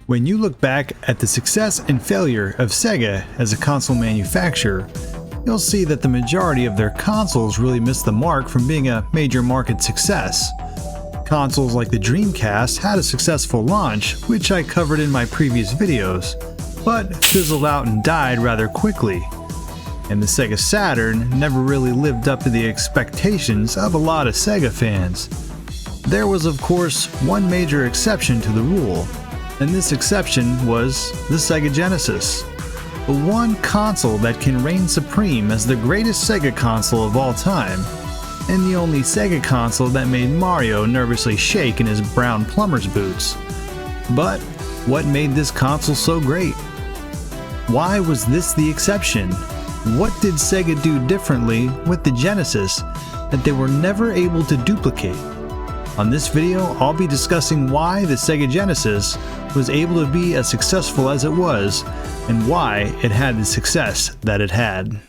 When you look back at the success and failure of Sega as a console manufacturer, you'll see that the majority of their consoles really missed the mark from being a major market success. Consoles like the Dreamcast had a successful launch, which I covered in my previous videos, but fizzled out and died rather quickly. And the Sega Saturn never really lived up to the expectations of a lot of Sega fans. There was of course one major exception to the rule, and this exception was the Sega Genesis. The one console that can reign supreme as the greatest Sega console of all time, and the only Sega console that made Mario nervously shake in his brown plumber's boots. But what made this console so great? Why was this the exception? What did Sega do differently with the Genesis that they were never able to duplicate? On this video, I'll be discussing why the Sega Genesis was able to be as successful as it was, and why it had the success that it had.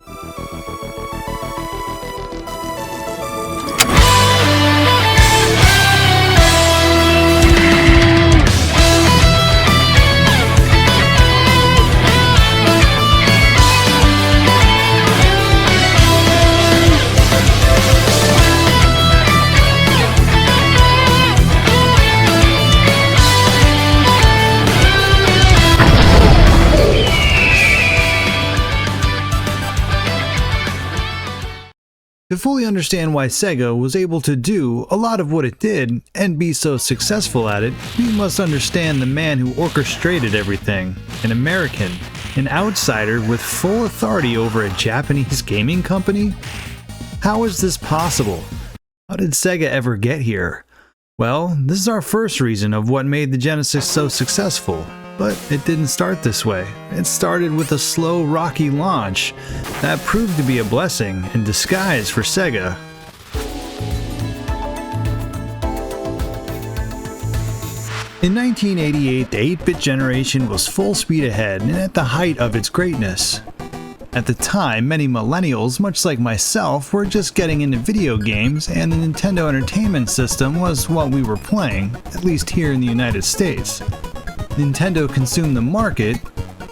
To fully understand why Sega was able to do a lot of what it did and be so successful at it, we must understand the man who orchestrated everything, an American, an outsider with full authority over a Japanese gaming company? How is this possible? How did Sega ever get here? Well, this is our first reason of what made the Genesis so successful. But it didn't start this way. It started with a slow, rocky launch that proved to be a blessing in disguise for Sega. In 1988, the 8-bit generation was full speed ahead and at the height of its greatness. At the time, many millennials, much like myself, were just getting into video games, and the Nintendo Entertainment System was what we were playing, at least here in the United States. Nintendo consumed the market,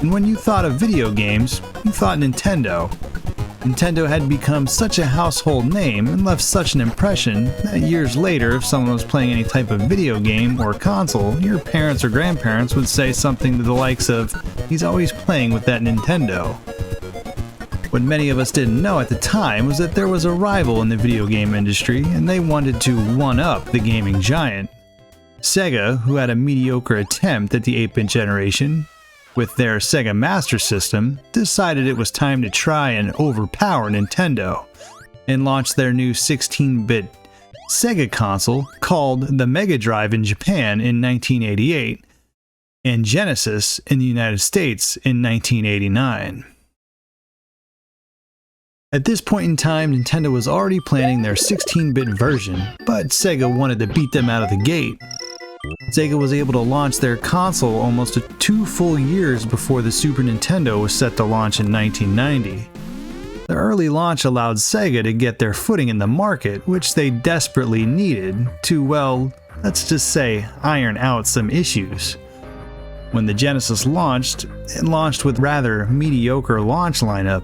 and when you thought of video games, you thought Nintendo. Nintendo had become such a household name and left such an impression that years later, if someone was playing any type of video game or console, your parents or grandparents would say something to the likes of, "He's always playing with that Nintendo." What many of us didn't know at the time was that there was a rival in the video game industry, and they wanted to one-up the gaming giant. Sega, who had a mediocre attempt at the 8-bit generation with their Sega Master System, decided it was time to try and overpower Nintendo, and launched their new 16-bit Sega console called the Mega Drive in Japan in 1988, and Genesis in the United States in 1989. At this point in time, Nintendo was already planning their 16-bit version, but Sega wanted to beat them out of the gate. Sega was able to launch their console almost 2 full years before the Super Nintendo was set to launch in 1990. The early launch allowed Sega to get their footing in the market, which they desperately needed to, well, let's just say, iron out some issues. When the Genesis launched, it launched with rather mediocre launch lineup.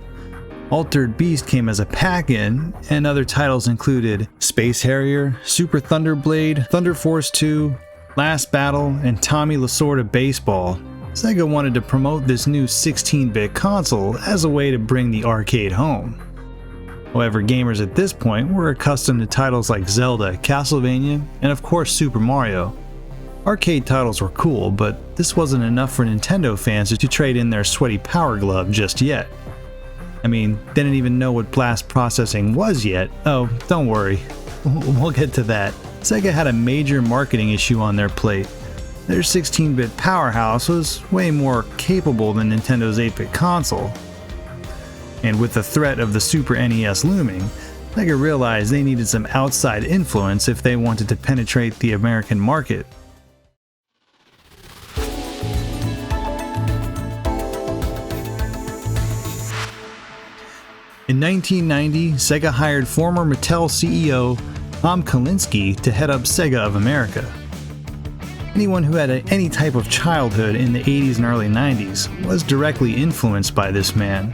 Altered Beast came as a pack-in, and other titles included Space Harrier, Super Thunder Blade, Thunder Force 2, Last Battle, and Tommy Lasorda Baseball. Sega wanted to promote this new 16-bit console as a way to bring the arcade home. However, gamers at this point were accustomed to titles like Zelda, Castlevania, and of course Super Mario. Arcade titles were cool, but this wasn't enough for Nintendo fans to trade in their sweaty Power Glove just yet. I mean, they didn't even know what blast processing was yet. Oh, don't worry, we'll get to that. Sega had a major marketing issue on their plate. Their 16-bit powerhouse was way more capable than Nintendo's 8-bit console. And with the threat of the Super NES looming, Sega realized they needed some outside influence if they wanted to penetrate the American market. In 1990, Sega hired former Mattel CEO Tom Kalinske to head up Sega of America. Anyone who had any type of childhood in the 80s and early 90s was directly influenced by this man.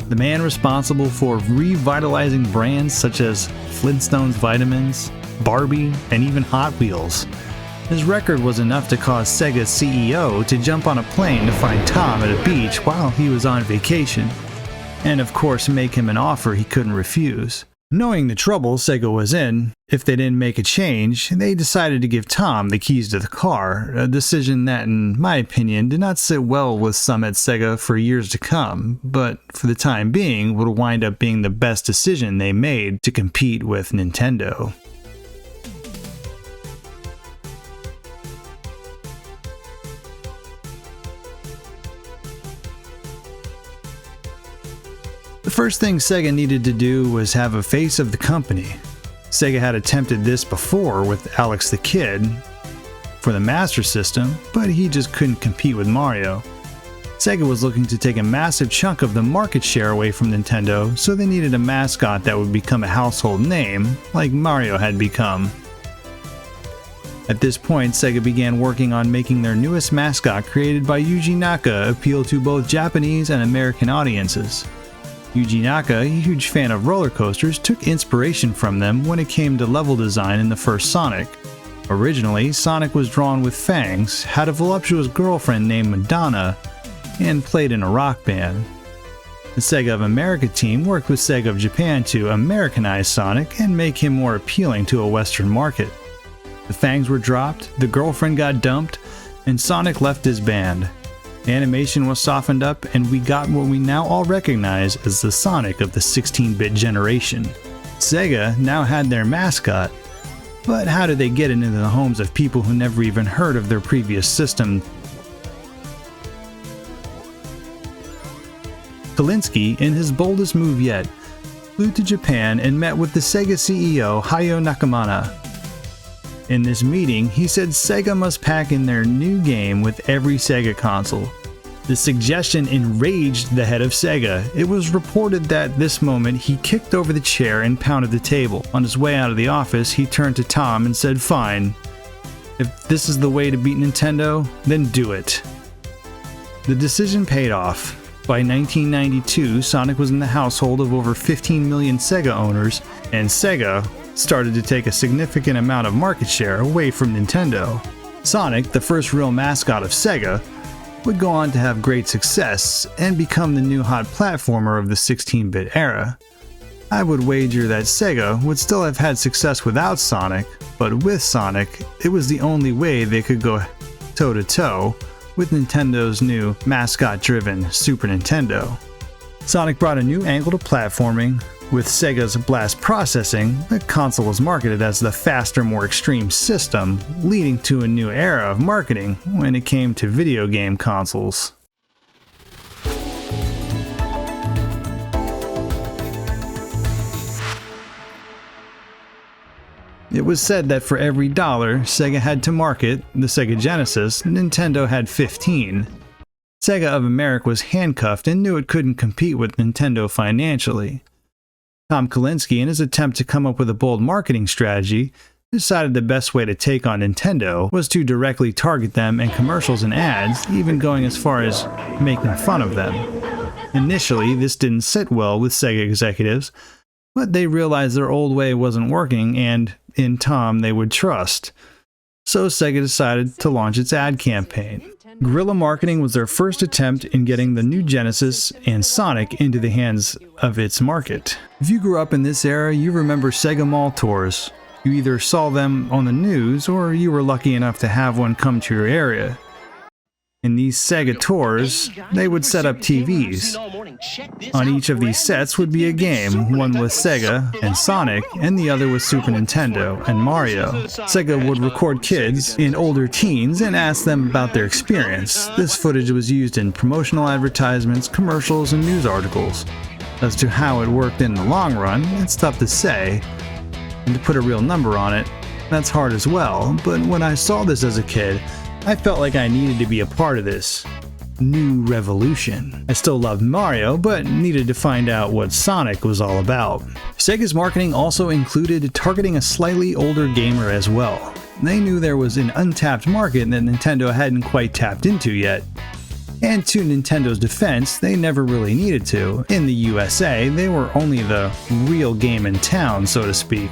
The man responsible for revitalizing brands such as Flintstones Vitamins, Barbie, and even Hot Wheels. His record was enough to cause Sega's CEO to jump on a plane to find Tom at a beach while he was on vacation, and of course make him an offer he couldn't refuse. Knowing the trouble Sega was in, if they didn't make a change, they decided to give Tom the keys to the car, a decision that, in my opinion, did not sit well with some at Sega for years to come, but for the time being would wind up being the best decision they made to compete with Nintendo. The first thing Sega needed to do was have a face of the company. Sega had attempted this before with Alex the Kid for the Master System, but he just couldn't compete with Mario. Sega was looking to take a massive chunk of the market share away from Nintendo, so they needed a mascot that would become a household name, like Mario had become. At this point, Sega began working on making their newest mascot created by Yuji Naka appeal to both Japanese and American audiences. Yuji Naka, a huge fan of roller coasters, took inspiration from them when it came to level design in the first Sonic. Originally, Sonic was drawn with fangs, had a voluptuous girlfriend named Madonna, and played in a rock band. The Sega of America team worked with Sega of Japan to Americanize Sonic and make him more appealing to a Western market. The fangs were dropped, the girlfriend got dumped, and Sonic left his band. Animation was softened up, and we got what we now all recognize as the Sonic of the 16-bit generation. Sega now had their mascot, but how did they get it into the homes of people who never even heard of their previous system? Kalinske, in his boldest move yet, flew to Japan and met with the Sega CEO Hayao Nakamura. In this meeting, he said Sega must pack in their new game with every Sega console. The suggestion enraged the head of Sega. It was reported that at this moment he kicked over the chair and pounded the table. On his way out of the office, he turned to Tom and said, "Fine. If this is the way to beat Nintendo, then do it." The decision paid off. By 1992, Sonic was in the household of over 15 million Sega owners, and Sega started to take a significant amount of market share away from Nintendo. Sonic, the first real mascot of Sega, would go on to have great success and become the new hot platformer of the 16-bit era. I would wager that Sega would still have had success without Sonic, but with Sonic, it was the only way they could go toe-to-toe with Nintendo's new mascot-driven Super Nintendo. Sonic brought a new angle to platforming. With Sega's blast processing, the console was marketed as the faster, more extreme system, leading to a new era of marketing when it came to video game consoles. It was said that for every dollar Sega had to market the Sega Genesis, Nintendo had 15. Sega of America was handcuffed and knew it couldn't compete with Nintendo financially. Tom Kalinske, in his attempt to come up with a bold marketing strategy, decided the best way to take on Nintendo was to directly target them in commercials and ads, even going as far as making fun of them. Initially, this didn't sit well with Sega executives, but they realized their old way wasn't working and, in Tom, they would trust. So Sega decided to launch its ad campaign. Guerrilla Marketing was their first attempt in getting the new Genesis and Sonic into the hands of its market. If you grew up in this era, you remember Sega Mall tours. You either saw them on the news or you were lucky enough to have one come to your area. In these Sega tours, they would set up TVs. On each of these sets would be a game, one with Sega and Sonic, and the other with Super Nintendo and Mario. Sega would record kids and older teens and ask them about their experience. This footage was used in promotional advertisements, commercials, and news articles. As to how it worked in the long run, it's tough to say, and to put a real number on it, that's hard as well, but when I saw this as a kid, I felt like I needed to be a part of this new revolution. I still loved Mario, but needed to find out what Sonic was all about. Sega's marketing also included targeting a slightly older gamer as well. they knew there was an untapped market that Nintendo hadn't quite tapped into yet. And to Nintendo's defense, they never really needed to. In the USA, they were only the real game in town, so to speak.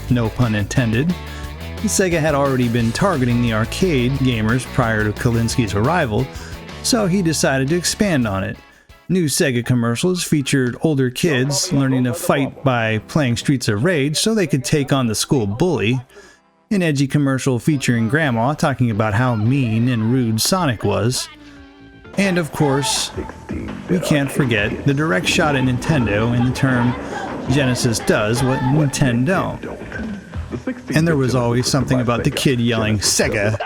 No pun intended. Sega had already been targeting the arcade gamers prior to Kalinski's arrival, so he decided to expand on it. New Sega commercials featured older kids learning to fight by playing Streets of Rage so they could take on the school bully. An edgy commercial featuring Grandma talking about how mean and rude Sonic was. And of course, we can't forget the direct shot at Nintendo in the term Genesis does what Nintendo don't. And there was always something about the kid yelling Sega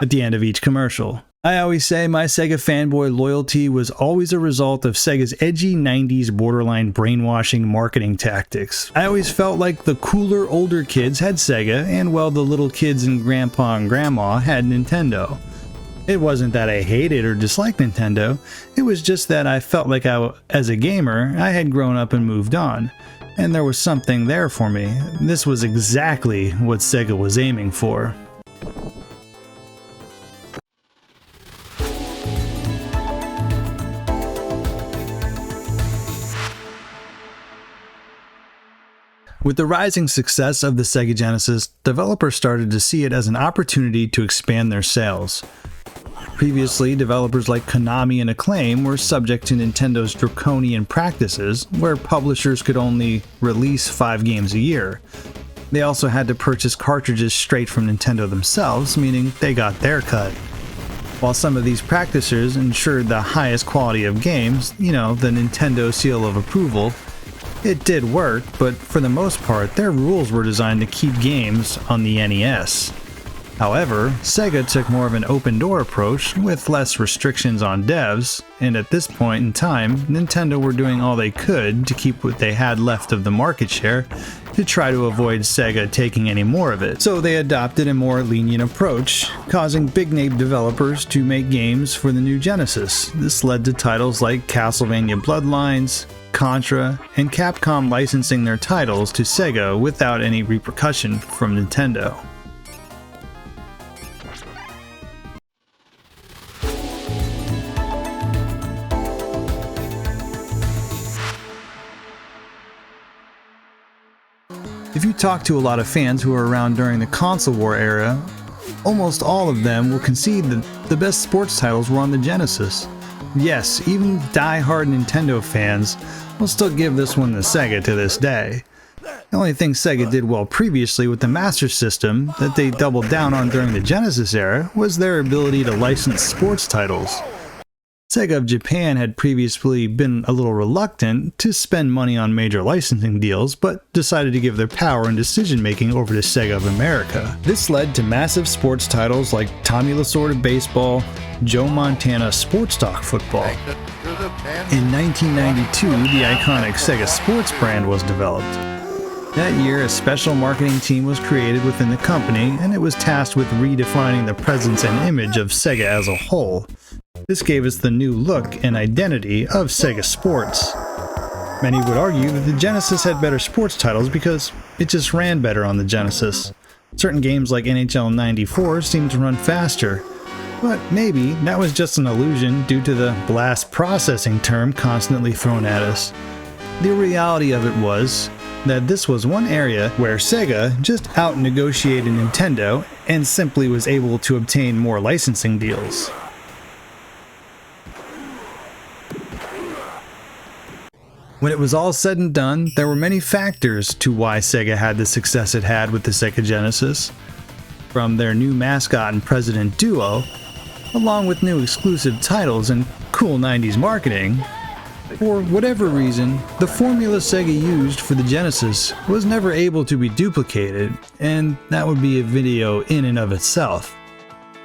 at the end of each commercial. I always say my Sega fanboy loyalty was always a result of Sega's edgy 90s borderline brainwashing marketing tactics. I always felt like the cooler older kids had Sega and well the little kids and grandpa and grandma had Nintendo. It wasn't that I hated or disliked Nintendo, it was just that I felt like as a gamer, I had grown up and moved on, and there was something there for me. This was exactly what Sega was aiming for. With the rising success of the Sega Genesis, developers started to see it as an opportunity to expand their sales. Previously, developers like Konami and Acclaim were subject to Nintendo's draconian practices, where publishers could only release 5 games a year. They also had to purchase cartridges straight from Nintendo themselves, meaning they got their cut. While some of these practices ensured the highest quality of games, the Nintendo seal of approval, it did work, but for the most part, their rules were designed to keep games on the NES. However, Sega took more of an open-door approach with less restrictions on devs, and at this point in time, Nintendo were doing all they could to keep what they had left of the market share to try to avoid Sega taking any more of it. So they adopted a more lenient approach, causing big-name developers to make games for the new Genesis. This led to titles like Castlevania Bloodlines, Contra, and Capcom licensing their titles to Sega without any repercussion from Nintendo. If you talk to a lot of fans who were around during the console war era, almost all of them will concede that the best sports titles were on the Genesis. Yes, even die-hard Nintendo fans will still give this one to Sega to this day. The only thing Sega did well previously with the Master System that they doubled down on during the Genesis era was their ability to license sports titles. Sega of Japan had previously been a little reluctant to spend money on major licensing deals, but decided to give their power and decision-making over to Sega of America. This led to massive sports titles like Tommy Lasorda Baseball, Joe Montana Sports Talk Football. In 1992, the iconic Sega Sports brand was developed. That year, a special marketing team was created within the company, and it was tasked with redefining the presence and image of Sega as a whole. This gave us the new look and identity of Sega Sports. Many would argue that the Genesis had better sports titles because it just ran better on the Genesis. Certain games like NHL 94 seemed to run faster, but maybe that was just an illusion due to the blast processing term constantly thrown at us. The reality of it was that this was one area where Sega just out-negotiated Nintendo and simply was able to obtain more licensing deals. When it was all said and done, there were many factors to why Sega had the success it had with the Sega Genesis. From their new mascot and president duo, along with new exclusive titles and cool 90s marketing, for whatever reason, the formula Sega used for the Genesis was never able to be duplicated, and that would be a video in and of itself.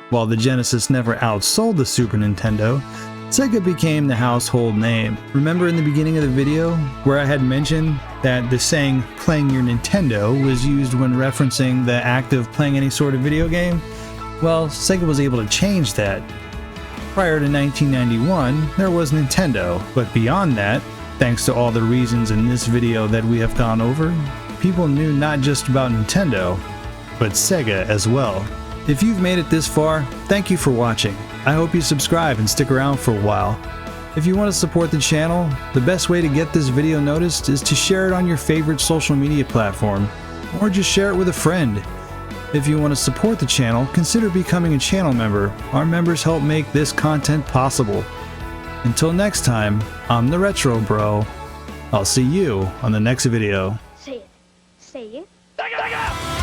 While the Genesis never outsold the Super Nintendo, Sega became the household name. Remember in the beginning of the video where I had mentioned that the saying "playing your Nintendo" was used when referencing the act of playing any sort of video game? Well, Sega was able to change that. Prior to 1991, there was Nintendo, but beyond that, thanks to all the reasons in this video that we have gone over, people knew not just about Nintendo, but Sega as well. If you've made it this far, thank you for watching. I hope you subscribe and stick around for a while. If you want to support the channel, the best way to get this video noticed is to share it on your favorite social media platform, or just share it with a friend. If you want to support the channel, consider becoming a channel member. Our members help make this content possible. Until next time, I'm the RetroBro. I'll see you on the next video. Say it. Say it.